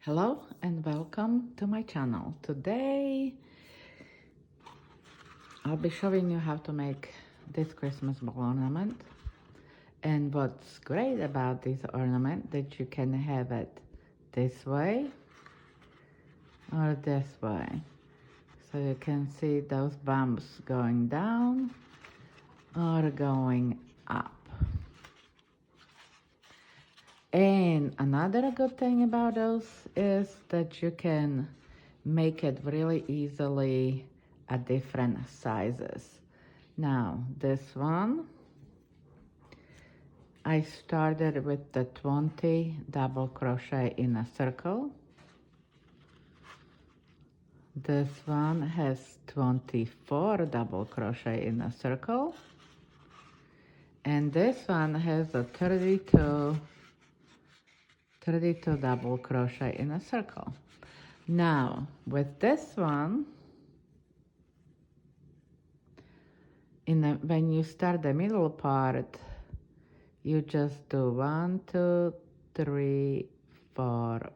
Hello and welcome to my channel. Today I'll be showing you how to make this Christmas ball ornament. And what's great about this ornament that you can have it this way or this way. So you can see those bumps going down or going up. And another good thing about those is that you can make it really easily at different sizes. Now this one, I started with the 20 double crochet in a circle. This one has 24 double crochet in a circle. And this one has a 32 double crochet in a circle. Now with this one, when you start the middle part, you just do 1, 2, 3, 4,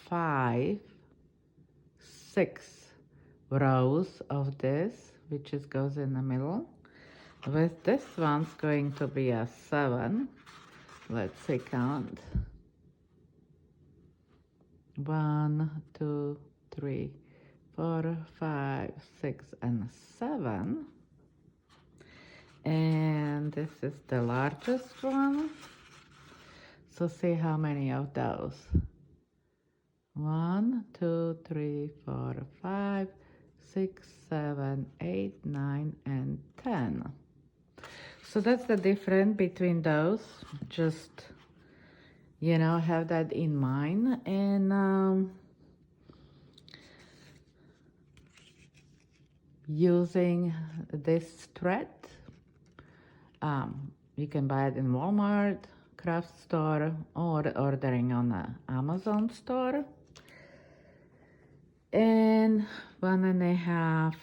5, 6 rows of this, which goes in the middle. With this one's going to be a 7. Let's see, count. 1, 2, 3, 4, 5, 6, and 7. And this is the largest one. So see how many of those. 1, 2, 3, 4, 5, 6, 7, 8, 9, and 10. So that's the difference between those. Just, have that in mind. And using this thread, you can buy it in Walmart, craft store, or ordering on the Amazon store. And 1.5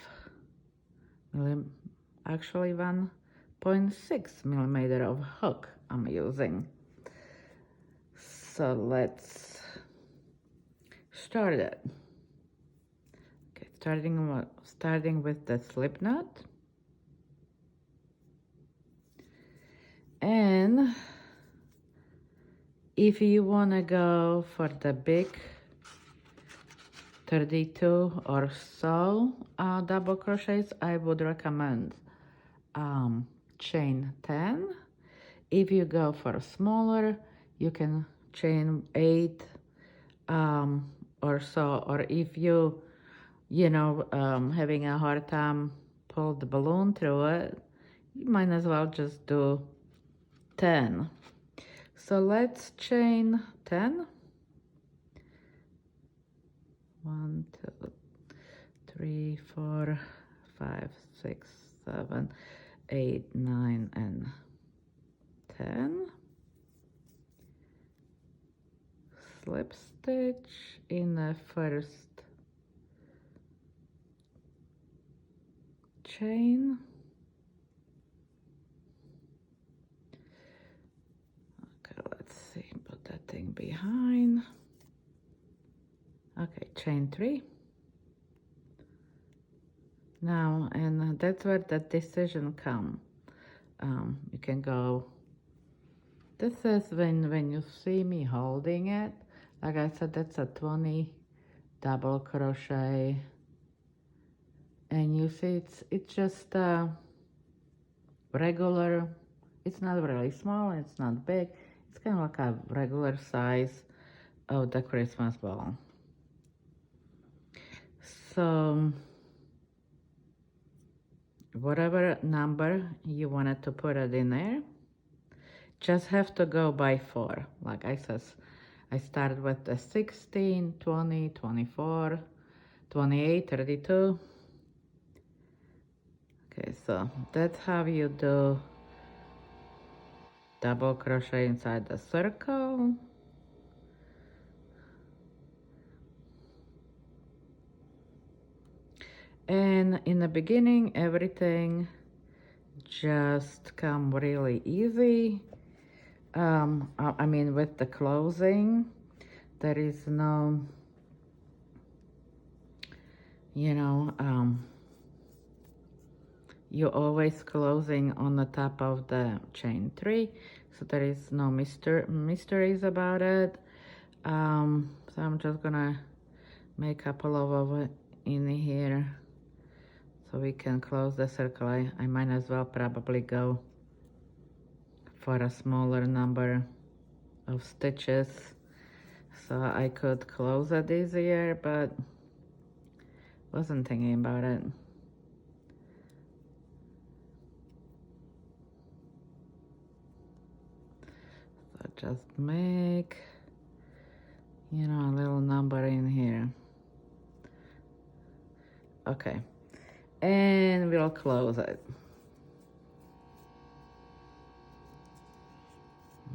actually 1.6 millimeter of hook I'm using. So let's start it. Okay, starting with the slip knot. And if you want to go for the big 32 or so double crochets, I would recommend chain 10. If you go for smaller, you can chain 8 or so. Or if you having a hard time pull the balloon through it, you might as well just do 10. So let's chain 10. 1, 2, 3, 4, 5, 6, 7, 8, 9, and 10. Slip stitch in the first chain. Let's see, put that thing behind. Okay, chain 3. Now, and that's where the decision come. You can go, this is when you see me holding it, like I said, that's a 20 double crochet. And you see it's just regular, it's not really small, it's not big. It's kind of like a regular size of the Christmas ball. So whatever number you wanted to put it in there, just have to go by 4. Like I said, I started with the 16, 20, 24, 28, 32. Okay, so that's how you do double crochet inside the circle. And in the beginning, everything just come really easy. I mean, with the closing, there is no you know, you're always closing on the top of the chain 3, so there is no mysteries about it. So I'm just gonna make a couple of in here so we can close the circle. I might as well probably go for a smaller number of stitches so I could close it easier, but wasn't thinking about it. So just make, you know, a little number in here. Okay, and we'll close it.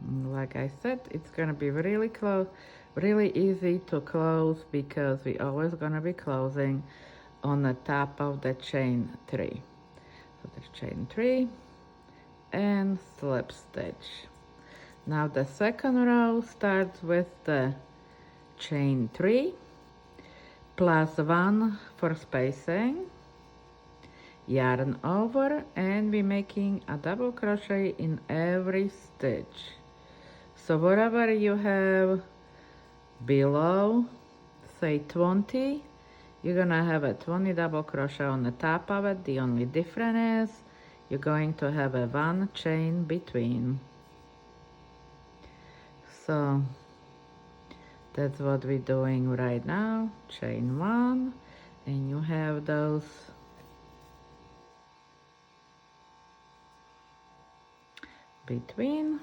Like I said, it's gonna be really easy to close because we always gonna be closing on the top of the chain 3. So the chain 3 and slip stitch. Now the second row starts with the chain 3 plus 1 for spacing, yarn over, and we're making a double crochet in every stitch. So whatever you have below, say 20, you're gonna have a 20 double crochet on the top of it. The only difference is you're going to have a 1 chain between. So that's what we're doing right now. Chain 1, and you have those between.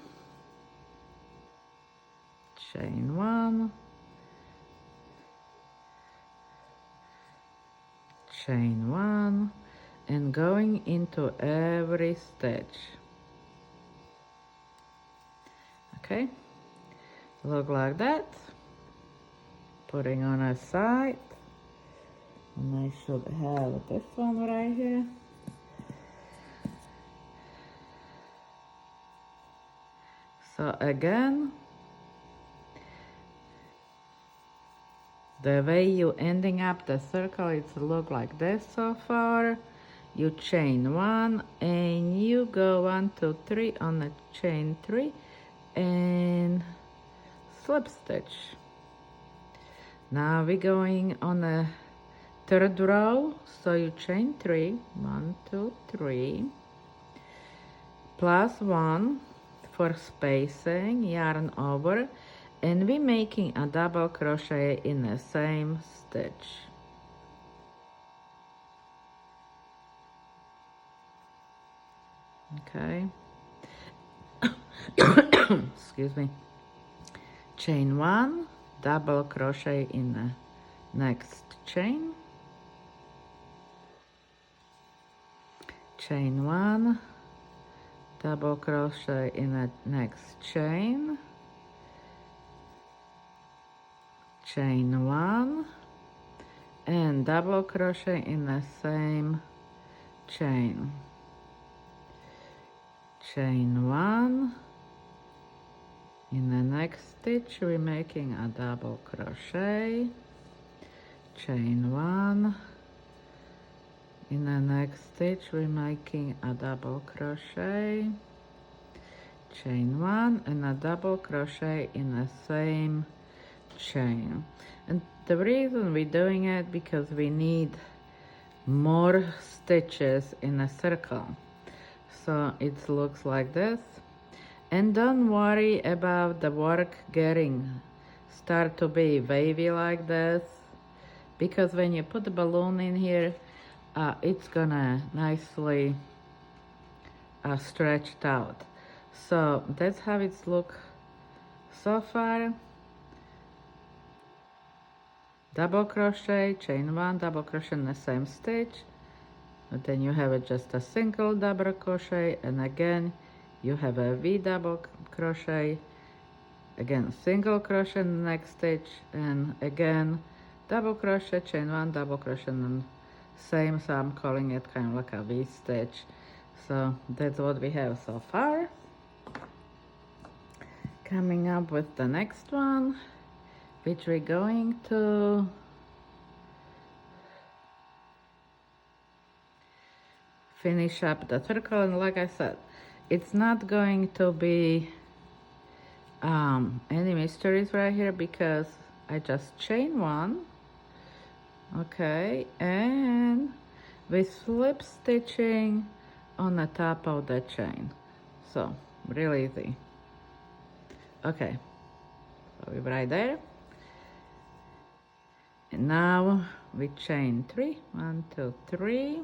Chain 1, chain 1, and going into every stitch. Okay, look like that. Putting on a side, and I should have this one right here. So again, the way you ending up the circle, it's look like this so far. You chain 1 and you go 1, 2, 3 on the chain 3 and slip stitch. Now we're going on the third row, so you chain 3, 1, 2, 3, plus 1 for spacing, yarn over, and we're making a double crochet in the same stitch. Okay. Excuse me. Chain 1, double crochet in the next chain. Chain 1, double crochet in the next chain. Chain 1 and double crochet in the same chain. Chain 1. In the next stitch we're making a double crochet. Chain 1. In the next stitch we're making a double crochet. Chain 1 and a double crochet in the same chain. And the reason we're doing it because we need more stitches in a circle, so it looks like this. And don't worry about the work getting start to be wavy like this, because when you put the balloon in here, it's gonna nicely stretched out. So that's how it's look so far. Double crochet, chain 1, double crochet in the same stitch, and then you have just a single double crochet, and again you have a V double crochet, again single crochet in the next stitch, and again double crochet, chain 1, double crochet in the same, so I'm calling it kind of like a V stitch. So that's what we have so far. Coming up with the next one, which we're going to finish up the circle. And like I said, it's not going to be any mysteries right here because I just chain one, okay, and with slip stitching on the top of the chain. So really easy. Okay, so we're right there, and now we chain 3, 1, 2, 3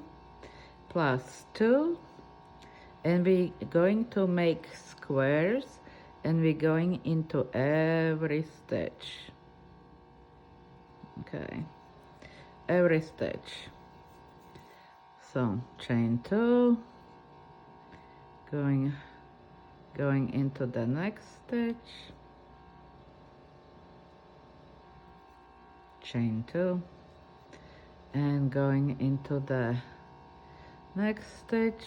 plus 2, and we're going to make squares, and we're going into every stitch. Okay, every stitch. So chain 2, going into the next stitch, chain 2, and going into the next stitch,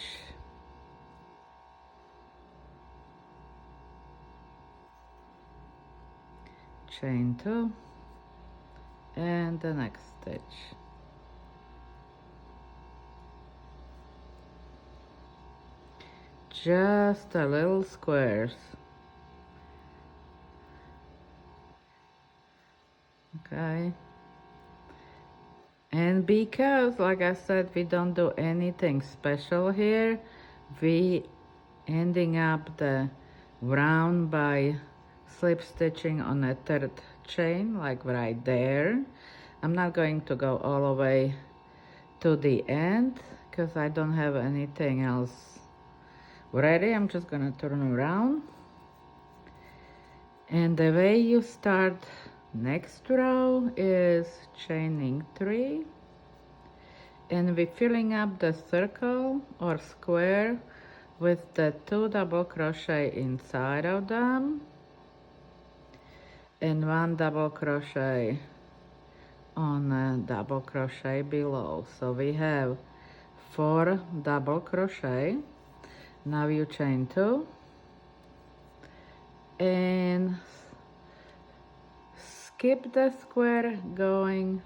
chain 2, and the next stitch. Just a little squares. Okay. And because, like I said, we don't do anything special here, we ending up the round by slip stitching on a third chain, like right there. I'm not going to go all the way to the end because I don't have anything else ready. I'm just gonna turn around. And the way you start next row is chaining 3, and we're filling up the circle or square with the 2 double crochet inside of them and 1 double crochet on a double crochet below. So we have 4 double crochet. Now you chain 2 and skip the square going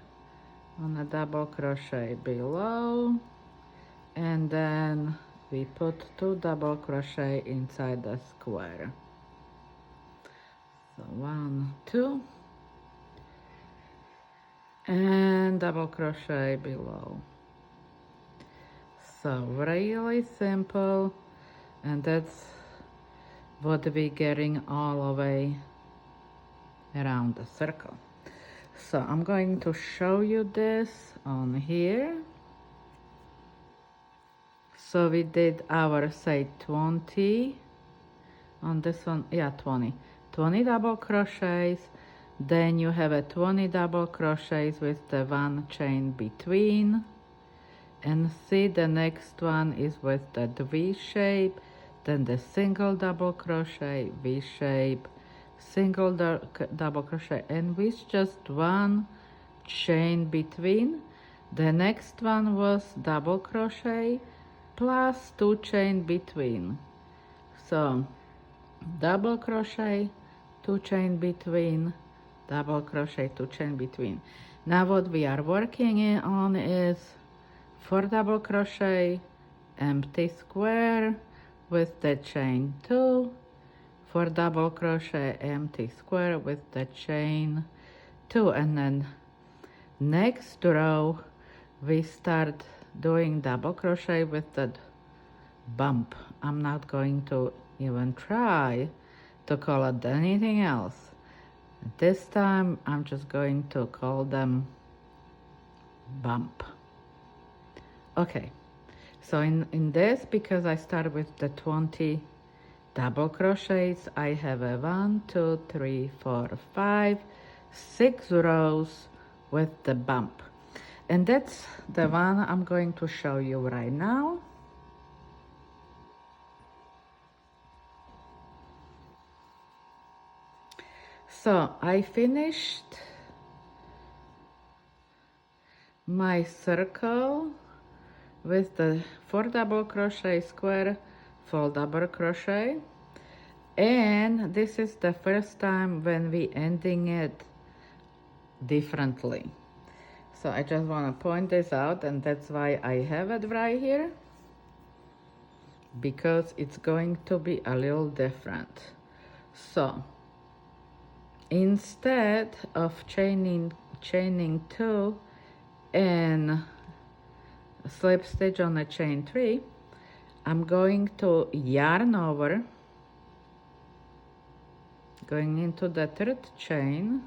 on a double crochet below, and then we put 2 double crochet inside the square. So 1, 2, and double crochet below. So really simple, and that's what we're getting all the way around the circle. So I'm going to show you this on here. So we did our, say, 20 on this one, yeah, 20 double crochets. Then you have a 20 double crochets with the 1 chain between, and see the next one is with the V shape, then the single double crochet, V shape, single double crochet, and with just 1 chain between. The next one was double crochet plus 2 chain between. So double crochet, 2 chain between, double crochet, 2 chain between. Now what we are working on is 4 double crochet, empty square with the chain 2, 4 double crochet, empty square with the chain 2, and then next row we start doing double crochet with the bump. I'm not going to even try to call it anything else. This time I'm just going to call them bump. Okay, so in this, because I started with the 20 double crochets, I have a 1, 2, 3, 4, 5, 6 rows with the bump, and that's the one I'm going to show you right now. So I finished my circle with the 4 double crochet square, 4 double crochet, and this is the first time when we ending it differently. So I just want to point this out, and that's why I have it right here. because it's going to be a little different. So instead of chaining 2 and slip stitch on a chain 3, I'm going to yarn over, going into the 3rd chain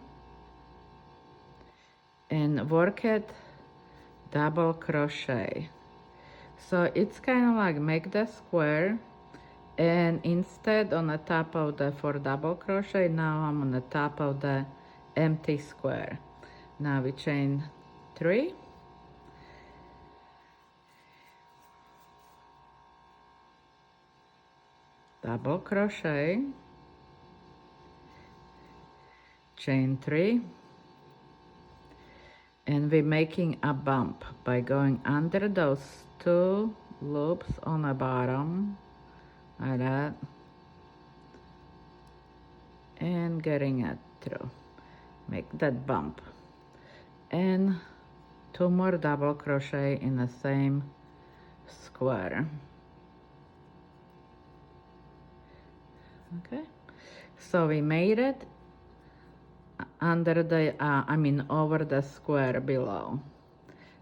and work it double crochet. So it's kind of like make the square, and instead on the top of the 4 double crochet, now I'm on the top of the empty square. Now we chain 3, double crochet, chain 3, and we're making a bump by going under those 2 loops on the bottom like that and getting it through. Make that bump and 2 more double crochet in the same square. Okay, so we made it under the over the square below.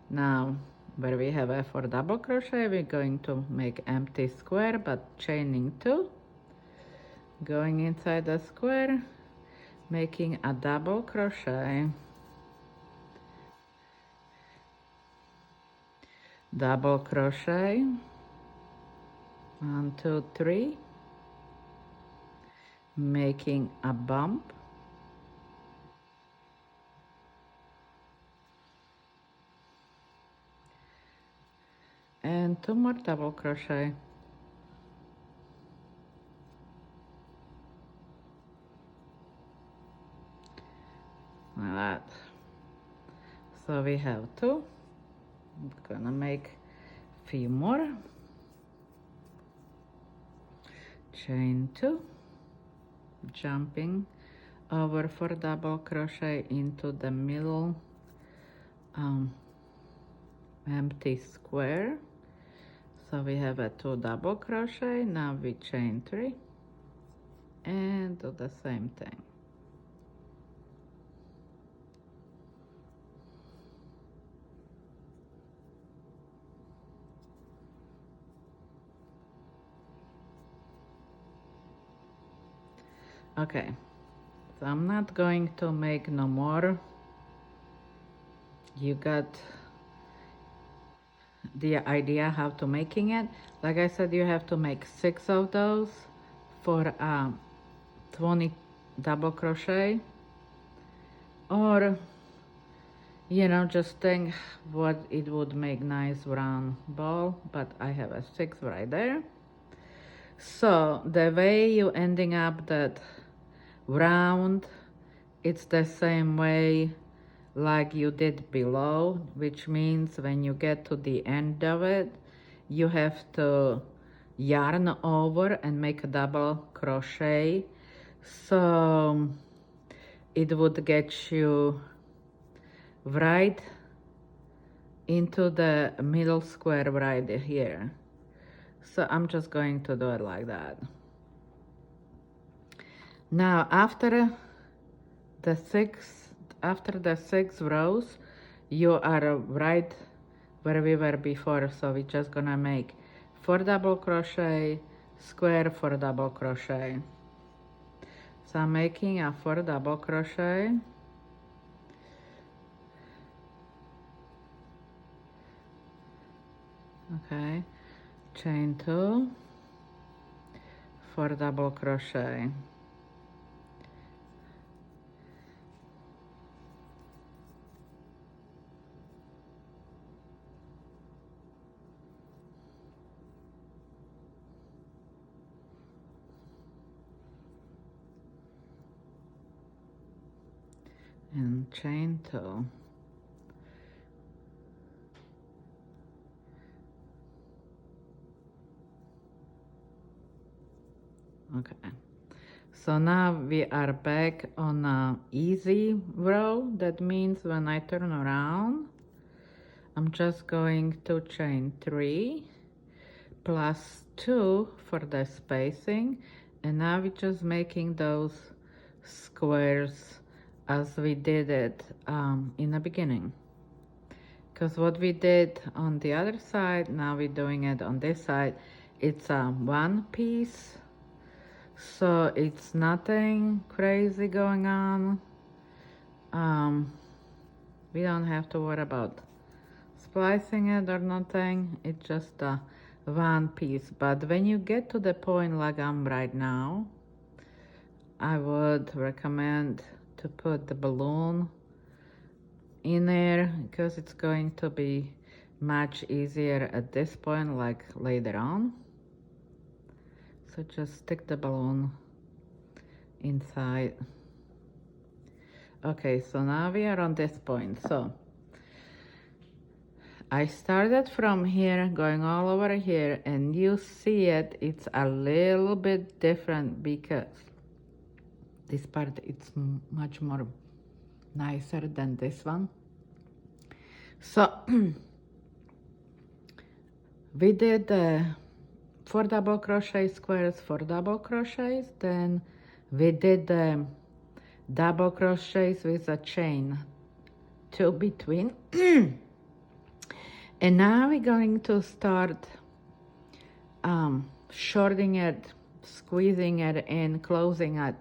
Now where we have a 4 double crochet, we're going to make empty square but chaining 2, going inside the square, making a double crochet, double crochet, 1 2 3, making a bump, and 2 more double crochet, like that. So we have 2. I'm gonna make a few more, chain 2, jumping over 4 double crochet into the middle empty square. So we have a 2 double crochet. Now we chain 3 and do the same thing. Okay, so I'm not going to make no more. You got the idea how to making it. Like I said, you have to make 6 of those for 20 double crochet, or you know, just think what it would make nice round ball, but I have a 6 right there. So the way you ending up that round, it's the same way like you did below, which means when you get to the end of it, you have to yarn over and make a double crochet, so it would get you right into the middle square right here. So I'm just going to do it like that. Now after the 6 rows, you are right where we were before, so we're just gonna make 4 double crochet, square, 4 double crochet. So I'm making a 4 double crochet, okay, chain 2, 4 double crochet, and chain 2. Okay, so now we are back on a easy row. That means when I turn around, I'm just going to chain 3, plus 2 for the spacing, and now we're just making those squares as we did it in the beginning. Because what we did on the other side, now we're doing it on this side. It's one piece, so it's nothing crazy going on. We don't have to worry about splicing it or nothing. It's just one piece. But when you get to the point like I'm right now, I would recommend to put the balloon in there, because it's going to be much easier at this point like later on. So just stick the balloon inside. Okay, so now we are on this point. So I started from here going all over here, and you see it, it's a little bit different because this part it's much more nicer than this one. So we did 4 double crochet squares, 4 double crochets, then we did the double crochets with a chain 2 between. And now we're going to start shorting it, squeezing it in, closing it,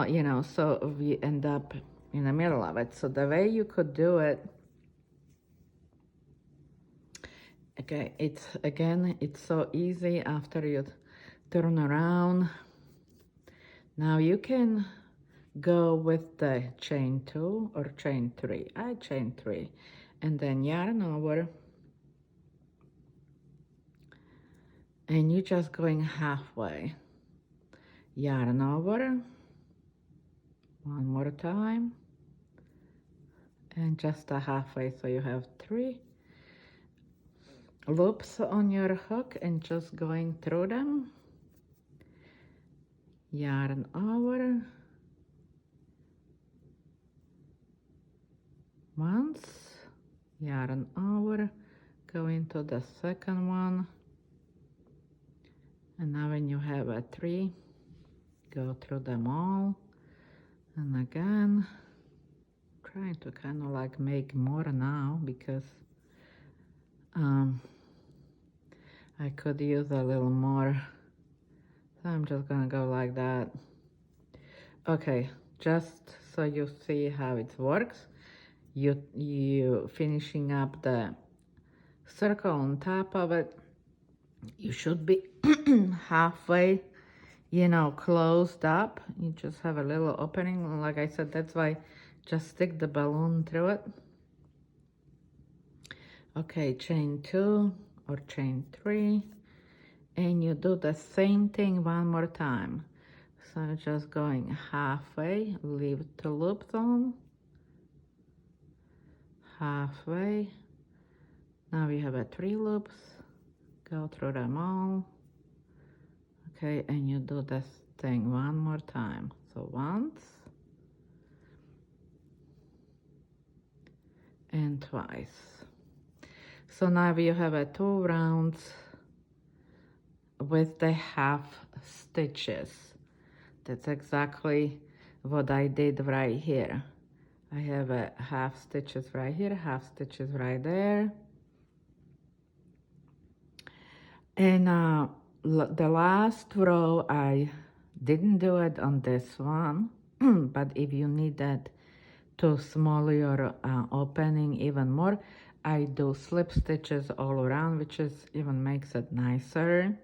you know, so we end up in the middle of it. So the way you could do it, okay, it's again, it's so easy after you turn around. Now you can go with the chain 2 or chain 3. I chain 3, and then yarn over, and you're just going halfway. Yarn over one more time, and just a halfway, so you have 3 loops on your hook and just going through them. Yarn over once, yarn over, go into the second one, and now when you have a 3, go through them all, and again trying to kind of like make more now because I could use a little more, so I'm just gonna go like that. Okay, just so you see how it works, you finishing up the circle on top of it, you should be halfway, you know, closed up. You just have a little opening, like I said, that's why just stick the balloon through it. Okay, chain 2 or chain 3, and you do the same thing one more time. So just going halfway, leave 2 loops on, halfway. Now we have 3 loops, go through them all. Okay, and you do this thing one more time. So once and twice. So now you have 2 rounds with the half stitches. That's exactly what I did right here. I have half stitches right here, half stitches right there. And the last row, I didn't do it on this one, but if you need that to small your opening even more, I do slip stitches all around, which is even makes it nicer.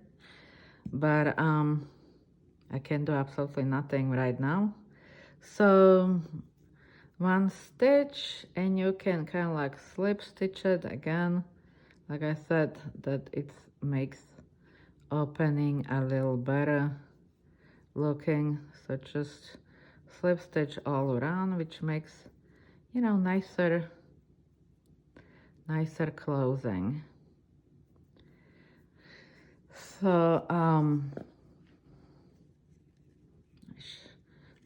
But I can do absolutely nothing right now. So 1 stitch, and you can kind of like slip stitch it again. Like I said, that it makes opening a little better looking. So just slip stitch all around, which makes, you know, nicer closing. So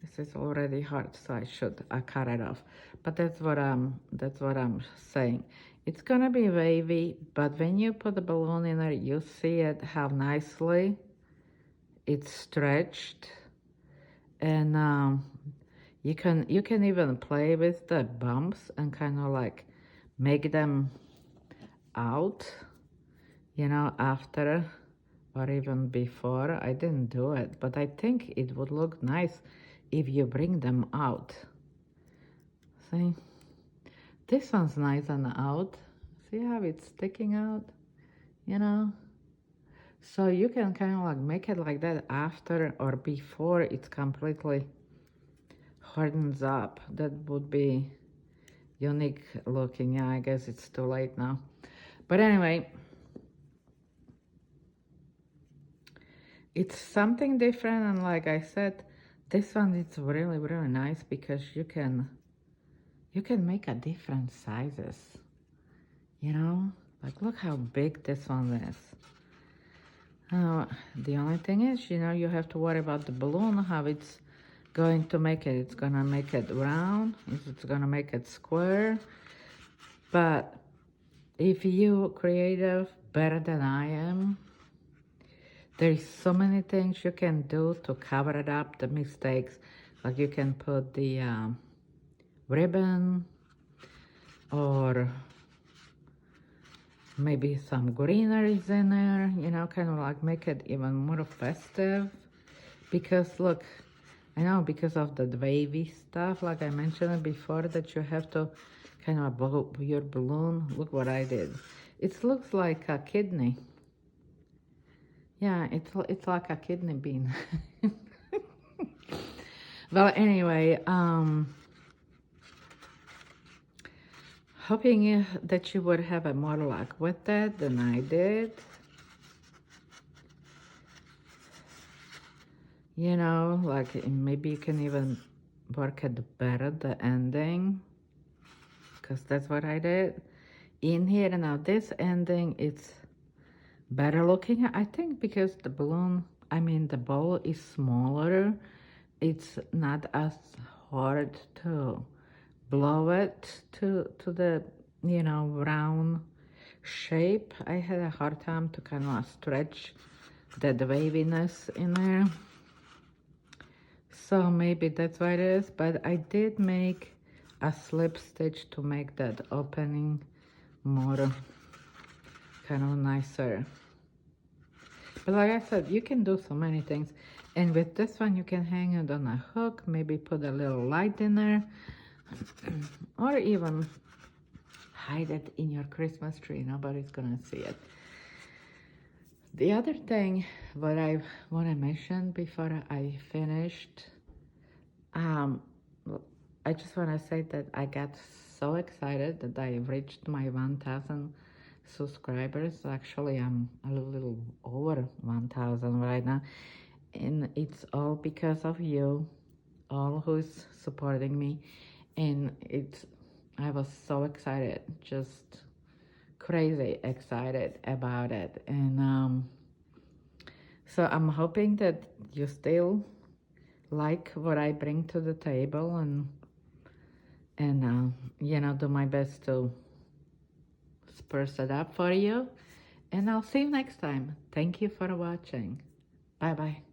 this is already hard, so I should cut it off. But that's what I'm saying. It's gonna be wavy, but when you put the balloon in there, you see it how nicely it's stretched. And you can even play with the bumps and kind of like make them out, you know, after or even before. I didn't do it, but I think it would look nice if you bring them out. See, this one's nice and out. See how it's sticking out, you know? So you can kind of like make it like that after or before it's completely hardens up. That would be unique looking. Yeah, I guess it's too late now. But anyway, it's something different, and like I said, this one is really, really nice because you can make a different sizes, you know? Like look how big this one is. The only thing is, you know, you have to worry about the balloon, how it's going to make it. It's gonna make it round, it's gonna make it square. But if you're creative better than I am, there's so many things you can do to cover it up, the mistakes. Like you can put the ribbon, or maybe some greeneries in there, you know, kind of like make it even more festive. Because look, I know because of the wavy stuff, like I mentioned before, that you have to kind of blow your balloon. Look what I did. It looks like a kidney. Yeah, it's like a kidney bean. Well, anyway, hoping that you would have a more luck with that than I did. You know, like maybe you can even work it better, the ending, because that's what I did. In here, now this ending, it's better looking, I think, because the balloon, I mean the ball is smaller. It's not as hard to blow it to the, you know, round shape. I had a hard time to kind of stretch that waviness in there. So maybe that's why it is, but I did make a slip stitch to make that opening more kind of nicer. But like I said, you can do so many things. And with this one, you can hang it on a hook, maybe put a little light in there, or even hide it in your Christmas tree. Nobody's gonna see it. The other thing, what I want to mention before I finished, I just want to say that I got so excited that I reached my 1,000 subscribers. Actually, I'm a little over 1,000 right now, and it's all because of you, all who's supporting me. And I was so excited, just crazy excited about it. And so I'm hoping that you still like what I bring to the table, and you know, do my best to spruce it up for you. And I'll see you next time. Thank you for watching. Bye bye.